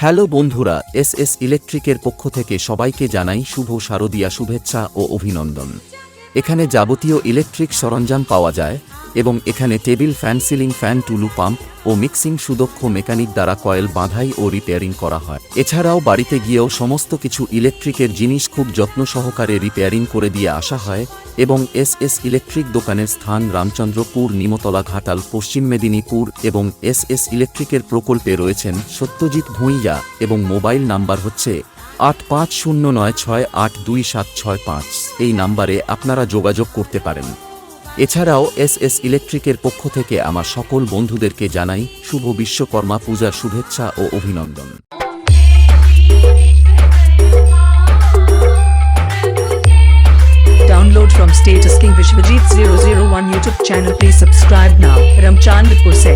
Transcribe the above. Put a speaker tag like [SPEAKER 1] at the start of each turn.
[SPEAKER 1] Hello বন্ধুরা, S ইলেকট্রিকের পক্ষ থেকে সবাইকে জানাই শুভ শারদীয়া শুভেচ্ছা ও অভিনন্দন। এখানে যাবতীয় ইলেকট্রিক সরঞ্জাম পাওয়া যায় এবং এখানে টেবিল ফ্যান, সিলিং ফ্যান, টুলু পাম্প ও মিক্সিং সুদক্ষ মেকানিক দ্বারা কয়েল বাঁধাই ও রিপেয়ারিং করা হয়। এছাড়াও বাড়িতে গিয়েও সমস্ত কিছু ইলেকট্রিকের জিনিস খুব যত্ন সহকারে রিপেয়ারিং করে দিয়ে আসা হয়। এবং এস ইলেকট্রিক দোকানের স্থান রামচন্দ্রপুর, নিমতলা, ঘাটাল, পশ্চিম মেদিনীপুর। এবং এস ইলেকট্রিকের প্রকল্পে রয়েছেন সত্যজিৎ ভূঁইয়া এবং মোবাইল নাম্বার হচ্ছে 8509682765। এই নাম্বারে আপনারা যোগাযোগ করতে পারেন। এছাড়াও এস ইলেকট্রিকের পক্ষ থেকে আমার সকল বন্ধুদেরকে জানাই শুভ বিশ্বকর্মা পূজার শুভেচ্ছা ও অভিনন্দন।
[SPEAKER 2] Download from Status King Vishwajit 001 YouTube channel. Please subscribe now. Ramchandpur se